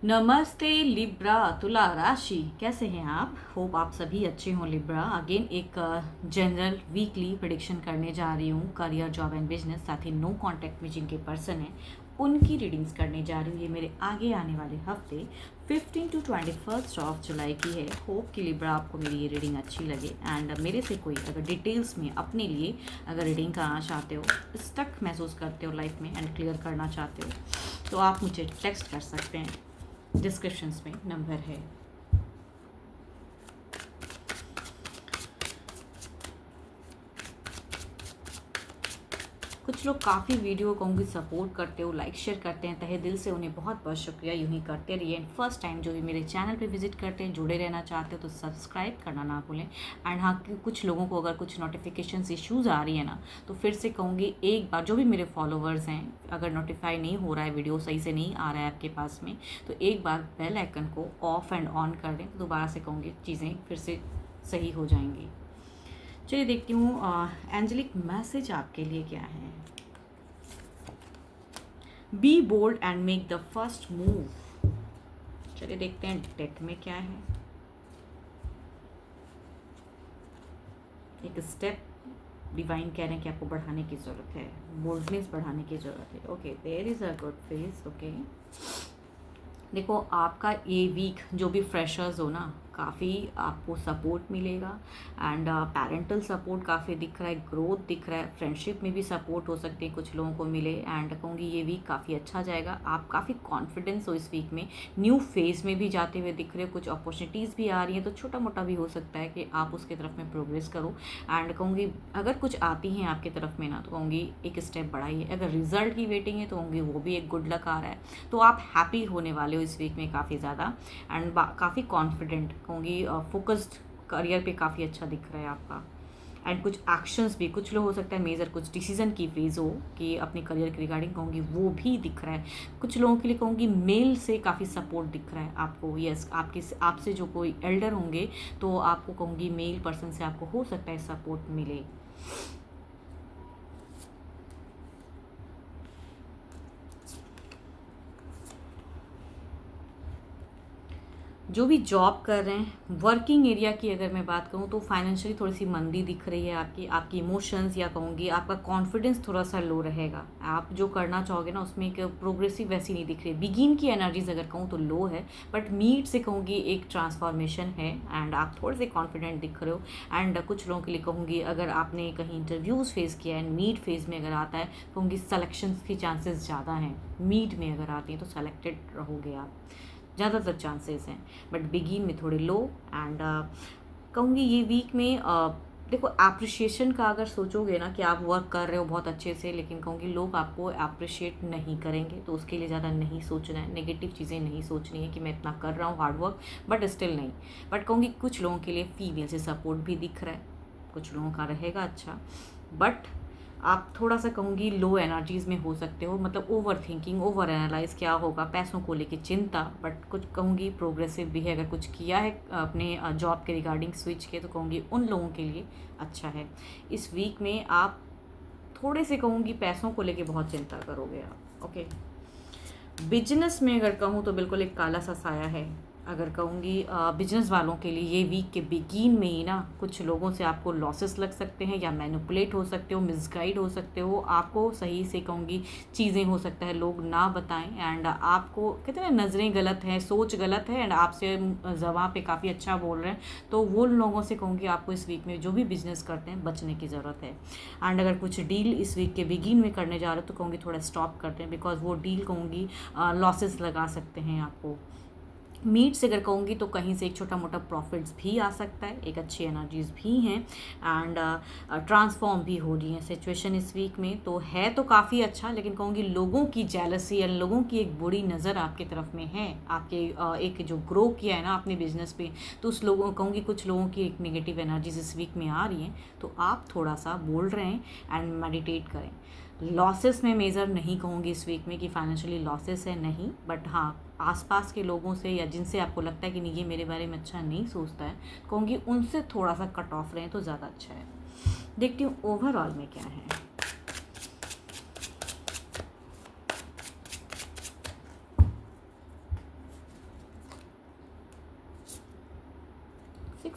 नमस्ते लिब्रा तुला राशि, कैसे हैं आप? होप आप सभी अच्छे हों। लिब्रा अगेन एक जनरल वीकली प्रेडिक्शन करने जा रही हूँ। करियर, जॉब एंड बिजनेस, साथ ही नो कांटेक्ट में जिनके पर्सन हैं उनकी रीडिंग्स करने जा रही हूँ। ये मेरे आगे आने वाले हफ्ते 15 टू 21 ऑफ जुलाई की है। होप कि लिब्रा आपको मेरी ये रीडिंग अच्छी लगे एंड मेरे से कोई अगर डिटेल्स में अपने लिए अगर रीडिंग कराना चाहते हो, स्टक महसूस करते हो लाइफ में एंड क्लियर करना चाहते हो तो आप मुझे टेक्स्ट कर सकते हैं। डिस्क्रिप्शंस में नंबर है। कुछ लोग काफ़ी वीडियो कहूँगी सपोर्ट करते हो, लाइक शेयर करते हैं, तहे दिल से उन्हें बहुत बहुत शुक्रिया। यूँ ही करते रहिए। एंड फर्स्ट टाइम जो भी मेरे चैनल पे विजिट करते हैं, जुड़े रहना चाहते हो तो सब्सक्राइब करना ना भूलें। एंड हाँ, कुछ लोगों को अगर कुछ नोटिफिकेशन इश्यूज़ आ रही है ना, तो फिर से कहूँगी एक बार जो भी मेरे फॉलोवर्स हैं, अगर नोटिफाई नहीं हो रहा है, वीडियो सही से नहीं आ रहा है आपके पास में, तो एक बार बेल आइकन को ऑफ एंड ऑन कर दें, तो दोबारा से कहूँगी चीज़ें फिर से सही हो जाएंगी। चलिए देखती हूँ एंजेलिक मैसेज आपके लिए क्या है। Be bold and make the first move. चलिए देखते हैं डेक में क्या है। एक स्टेप डिवाइन कह रहे हैं कि आपको बढ़ाने की ज़रूरत है, बोल्डनेस बढ़ाने की ज़रूरत है। Okay, there is a good face. Okay, देखो आपका ये वीक जो भी फ्रेशर्स हो ना, काफ़ी आपको सपोर्ट मिलेगा एंड पेरेंटल सपोर्ट काफ़ी दिख रहा है, ग्रोथ दिख रहा है, फ्रेंडशिप में भी सपोर्ट हो सकती है, कुछ लोगों को मिले। एंड कहूँगी ये वीक काफ़ी अच्छा जाएगा। आप काफ़ी कॉन्फिडेंस हो इस वीक में, न्यू फेज़ में भी जाते हुए दिख रहे हो, कुछ अपॉर्चुनिटीज़ भी आ रही हैं, तो छोटा मोटा भी हो सकता है कि आप उसकी तरफ में प्रोग्रेस करो। एंड कहूँगी अगर कुछ आती हैं आपकी तरफ में ना, तो कहूँगी एक स्टेप बढ़ाइए। अगर रिजल्ट की वेटिंग है तो कहूँगी वो भी एक गुड लक आ रहा है, तो आप हैप्पी होने वाले हो इस वीक में काफ़ी ज़्यादा। एंड काफ़ी कॉन्फिडेंट कहूँगी, फोकस्ड करियर पे काफ़ी अच्छा दिख रहा है आपका। एंड कुछ एक्शंस भी, कुछ लोग हो सकता है मेजर कुछ डिसीजन की फेज हो कि अपने करियर के रिगार्डिंग, कहूँगी वो भी दिख रहा है। कुछ लोगों के लिए कहूँगी मेल से काफ़ी सपोर्ट दिख रहा है आपको। यस, आपसे जो कोई एल्डर होंगे तो आपको कहूँगी मेल पर्सन से आपको हो सकता है सपोर्ट मिले। जो भी जॉब कर रहे हैं, वर्किंग एरिया की अगर मैं बात करूँ तो फाइनेंशियली थोड़ी सी मंदी दिख रही है आपकी इमोशंस, या कहूँगी आपका कॉन्फिडेंस थोड़ा सा लो रहेगा। आप जो करना चाहोगे ना उसमें एक प्रोग्रेसिव वैसी नहीं दिख रही। बिगिन की एनर्जीज अगर कहूँ तो लो है, बट मीट से कहूँगी एक ट्रांसफॉर्मेशन है एंड आप थोड़े से कॉन्फिडेंट दिख रहे हो। एंड कुछ लोगों के लिए कहूँगी अगर आपने कहीं इंटरव्यूज़ फेस किया एंड मीट फेज में अगर आता है, कहूँगी सलेक्शंस की चांसेस ज़्यादा हैं। मीट में अगर आती हैं तो सेलेक्टेड रहोगे आप, ज़्यादातर चांसेस हैं, बट बिगिन में थोड़े लो। एंड कहूँगी ये वीक में देखो अप्रिशिएशन का अगर सोचोगे ना कि आप वर्क कर रहे हो बहुत अच्छे से, लेकिन कहूँगी लोग आपको अप्रिशिएट नहीं करेंगे, तो उसके लिए ज़्यादा नहीं सोचना है, नेगेटिव चीज़ें नहीं सोचनी है कि मैं इतना कर रहा हूँ हार्ड वर्क बट स्टिल नहीं। बट कहूँगी कुछ लोगों के लिए फीमेल से सपोर्ट भी दिख रहा है, कुछ लोगों का रहेगा अच्छा, बट आप थोड़ा सा कहूँगी लो एनर्जीज़ में हो सकते हो, मतलब ओवर थिंकिंग, ओवर एनालाइज क्या होगा, पैसों को लेके चिंता। बट कुछ कहूँगी प्रोग्रेसिव भी है, अगर कुछ किया है अपने जॉब के रिगार्डिंग स्विच के, तो कहूँगी उन लोगों के लिए अच्छा है। इस वीक में आप थोड़े से कहूँगी पैसों को लेके बहुत चिंता करोगे आप। ओके, बिजनेस में अगर कहूँ तो बिल्कुल एक काला सा साया है। अगर कहूँगी बिजनेस वालों के लिए ये वीक के बिगिन में ही ना कुछ लोगों से आपको लॉसेस लग सकते हैं, या मैनिपुलेट हो सकते हो, मिसगाइड हो सकते हो, आपको सही से कहूँगी चीज़ें हो सकता है लोग ना बताएं। एंड आपको कहते हैं नज़रें गलत हैं, सोच गलत है, एंड आपसे ज़बान पे काफ़ी अच्छा बोल रहे हैं, तो वो लोगों से कहूँगी आपको इस वीक में जो भी बिजनेस करते हैं बचने की ज़रूरत है। एंड अगर कुछ डील इस वीक के बिगिन में करने जा रहे हो तो कहूँगी थोड़ा स्टॉप करते हैं, बिकॉज वो डील कहूँगी लॉसेस लगा सकते हैं आपको। मीट से अगर कहूँगी तो कहीं से एक छोटा मोटा प्रॉफिट्स भी आ सकता है, एक अच्छी एनर्जीज भी हैं। एंड ट्रांसफॉर्म भी हो रही है सिचुएशन इस वीक में, तो है तो काफ़ी अच्छा, लेकिन कहूँगी लोगों की जेलसी या लोगों की एक बुरी नज़र आपकी तरफ में है। आपके एक जो ग्रो किया है ना अपने बिजनेस पे, तो उस लोगों कहूँगी कुछ लोगों की एक नेगेटिव एनर्जीज इस वीक में आ रही हैं, तो आप थोड़ा सा बोल रहे हैं एंड मेडिटेट करें। लॉसेस में मेजर नहीं कहूँगी इस वीक में कि फाइनेंशियली लॉसेस है, नहीं, बट हाँ आसपास के लोगों से या जिनसे आपको लगता है कि नहीं ये मेरे बारे में अच्छा नहीं सोचता है, कहूँगी उनसे थोड़ा सा कट ऑफ रहें तो ज़्यादा अच्छा है। देखती हूँ ओवरऑल में क्या है।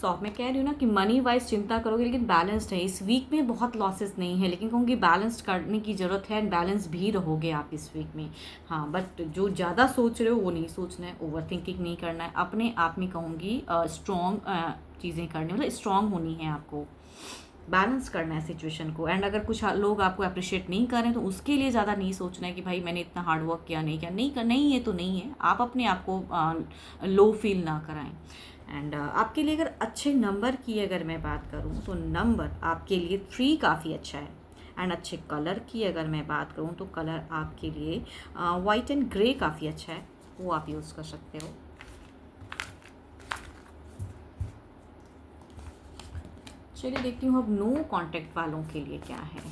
ऑफ। मैं कह रही हूँ ना कि मनी वाइज चिंता करोगे लेकिन बैलेंस्ड है। इस वीक में बहुत लॉसेस नहीं है, लेकिन कहूँगी बैलेंस्ड करने की ज़रूरत है एंड बैलेंस भी रहोगे आप इस वीक में। हाँ, बट जो ज़्यादा सोच रहे हो वो नहीं सोचना है, ओवर थिंकिंग नहीं करना है, अपने आप में कहूँगी स्ट्रॉन्ग चीज़ें करनी, मतलब स्ट्रॉन्ग होनी है आपको, बैलेंस करना है सिचुएशन को। एंड अगर कुछ लोग आपको अप्रिशिएट नहीं कर रहे हैं तो उसके लिए ज़्यादा नहीं सोचना है कि भाई मैंने इतना हार्ड वर्क किया, नहीं किया, नहीं है तो नहीं है। आप अपने आप को लो फील ना कराएं। एंड आपके लिए अगर अच्छे नंबर की अगर मैं बात करूँ तो नंबर आपके लिए 3 काफ़ी अच्छा है। एंड अच्छे कलर की अगर मैं बात करूँ तो कलर आपके लिए वाइट एंड ग्रे काफ़ी अच्छा है, वो आप यूज़ कर सकते हो। चलिए देखती हूँ अब नो कांटेक्ट वालों के लिए क्या है।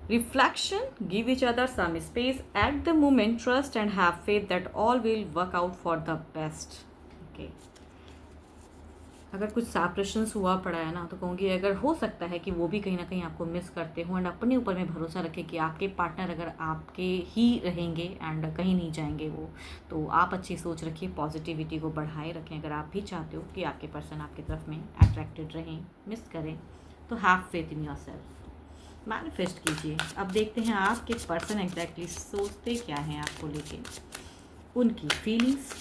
Reflection, give each other some space at the moment, trust and have faith that all will work out for the best. Okay. अगर कुछ सेपरेशंस हुआ पड़ा है ना तो कहूँगी अगर हो सकता है कि वो भी कहीं ना कहीं आपको मिस करते हो, एंड अपने ऊपर में भरोसा रखें कि आपके पार्टनर अगर आपके ही रहेंगे एंड कहीं नहीं जाएंगे वो, तो आप अच्छी सोच रखिए, पॉजिटिविटी को बढ़ाए रखें। अगर आप भी चाहते हो कि आपके पर्सन आपकी तरफ में अट्रैक्टेड रहें, मिस करें, तो have faith in yourself, manifest कीजिए। अब देखते हैं आपके पर्सन एग्जैक्टली सोचते क्या हैं आपको लेके, उनकी feelings.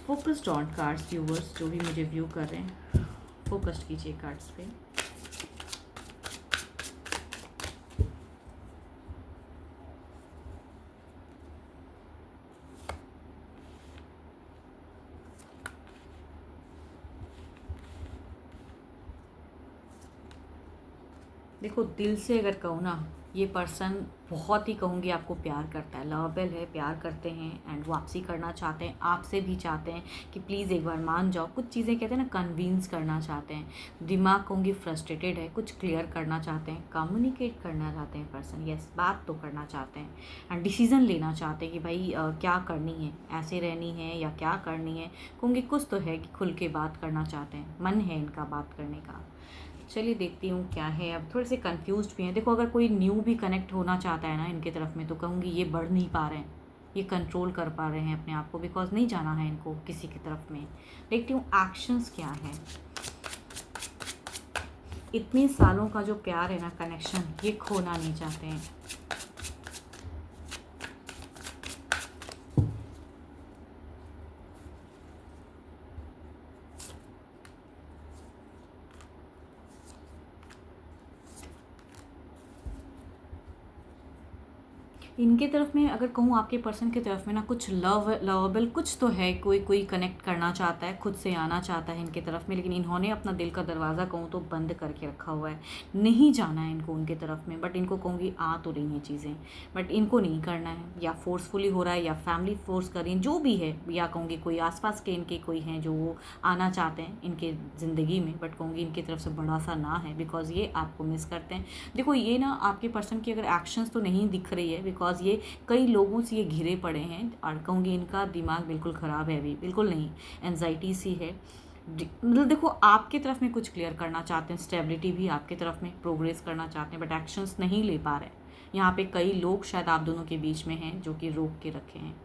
Focused on cards, viewers जो भी मुझे व्यू कर रहे हैं, फोकस्ड कीजिए कार्ड्स पे। देखो दिल से अगर कहूँ ना, ये पर्सन बहुत ही कहूँगी आपको प्यार करता है, लवेबल है, प्यार करते हैं एंड वापसी करना चाहते हैं, आपसे भी चाहते हैं कि प्लीज़ एक बार मान जाओ। कुछ चीज़ें कहते हैं ना, कन्विंस करना चाहते हैं, दिमाग कहूँगी फ्रस्ट्रेटेड है, कुछ क्लियर करना चाहते हैं, कम्युनिकेट करना चाहते हैं पर्सन, यस बात तो करना चाहते हैं एंड डिसीज़न लेना चाहते हैं कि भाई क्या करनी है, ऐसे रहनी है या क्या करनी है। कहूँगी कुछ तो है कि खुल के बात करना चाहते हैं, मन है इनका बात करने का। चलिए देखती हूँ क्या है। अब थोड़े से कंफ्यूज्ड भी हैं। देखो अगर कोई न्यू भी कनेक्ट होना चाहता है ना इनके तरफ में, तो कहूँगी ये बढ़ नहीं पा रहे हैं, ये कंट्रोल कर पा रहे हैं अपने आप को, बिकॉज नहीं जाना है इनको किसी की तरफ में। देखती हूँ एक्शंस क्या है। इतने सालों का जो प्यार है ना, कनेक्शन, ये खोना नहीं चाहते हैं। इनके तरफ में अगर कहूँ आपके पर्सन की तरफ में ना, कुछ लवेबल कुछ तो है, कोई कनेक्ट करना चाहता है, खुद से आना चाहता है इनके तरफ में, लेकिन इन्होंने अपना दिल का दरवाज़ा कहूँ तो बंद करके रखा हुआ है, नहीं जाना है इनको उनके तरफ में। बट इनको कहूँगी आ तो रही हैं चीज़ें, बट इनको नहीं करना है, या फोर्सफुली हो रहा है या फैमिली फोर्स कर रही है, जो भी है, या कहूँगी कोई आसपास के इनके कोई हैं जो वो आना चाहते हैं इनके ज़िंदगी में, बट कहूँगी इनकी तरफ से बड़ा सा ना है, बिकॉज ये आपको मिस करते हैं। देखो ये ना आपके पर्सन की अगर एक्शंस तो नहीं दिख रही है, बिकॉज ये कई लोगों से ये घिरे पड़े हैं, और कहूँगी इनका दिमाग बिल्कुल ख़राब है अभी, बिल्कुल नहीं, एनजाइटी सी है। मतलब देखो आपके तरफ में कुछ क्लियर करना चाहते हैं, स्टेबिलिटी भी आपके तरफ में, प्रोग्रेस करना चाहते हैं, बट एक्शंस नहीं ले पा रहे। यहाँ पे कई लोग शायद आप दोनों के बीच में हैं जो कि रोक के रखे हैं।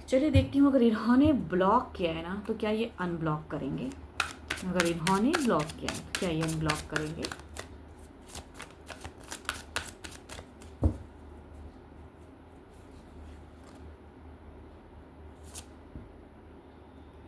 चलिए देखती हूँ अगर इन्होंने ब्लॉक किया है ना, तो क्या ये अनब्लॉक करेंगे। अगर इन्होंने ब्लॉक किया है तो क्या ये अनब्लॉक करेंगे।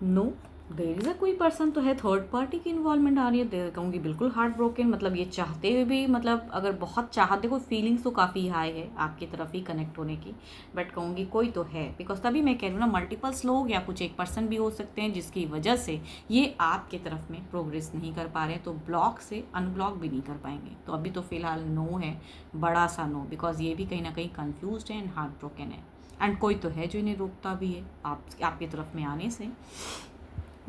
नो, देयर इज़ अ कोई पर्सन तो है, थर्ड पार्टी की इन्वॉल्वमेंट आ रही है। कहूँगी बिल्कुल हार्ट ब्रोकन, मतलब ये चाहते हुए भी, मतलब अगर बहुत चाहते, देखो फीलिंग्स तो काफ़ी हाई है आपकी तरफ ही कनेक्ट होने की, बट कहूँगी कोई तो है, बिकॉज तभी मैं कह रही हूँ ना, मल्टीपल्स लोग या कुछ एक पर्सन भी हो सकते हैं जिसकी वजह से ये आपके तरफ में प्रोग्रेस नहीं कर पा रहे हैं, तो ब्लॉक से अनब्लॉक भी नहीं कर पाएंगे। तो अभी तो फिलहाल नो है, बड़ा सा नो, बिकॉज ये भी कहीं ना कहीं कन्फ्यूज है एंड हार्ट ब्रोकन है, एंड कोई तो है जो इन्हें रोकता भी है आपकी तरफ में आने से।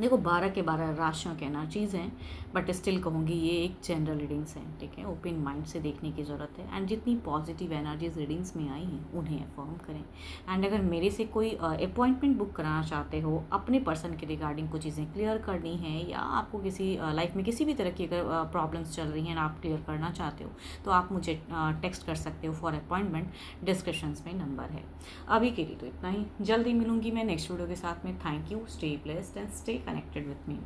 देखो 12 के 12 राशियों के एनर्जीज़ हैं, बट स्टिल कहूँगी ये एक जनरल रीडिंग्स हैं, ठीक है। ओपन माइंड से देखने की ज़रूरत है, एंड जितनी पॉजिटिव एनर्जीज रीडिंग्स में आई हैं उन्हें अफर्म करें। एंड अगर मेरे से कोई अपॉइंटमेंट बुक कराना चाहते हो, अपने पर्सन के रिगार्डिंग कुछ चीज़ें क्लियर करनी है, या आपको किसी लाइफ में किसी भी तरह की अगर प्रॉब्लम्स चल रही हैं आप क्लियर करना चाहते हो, तो आप मुझे टेक्स्ट कर सकते हो फॉर अपॉइंटमेंट। डिस्क्रिप्शन में नंबर है। अभी के लिए तो इतना ही, जल्दी मिलूंगी मैं नेक्स्ट वीडियो के साथ में। Thank you, stay blessed and stay connected with me.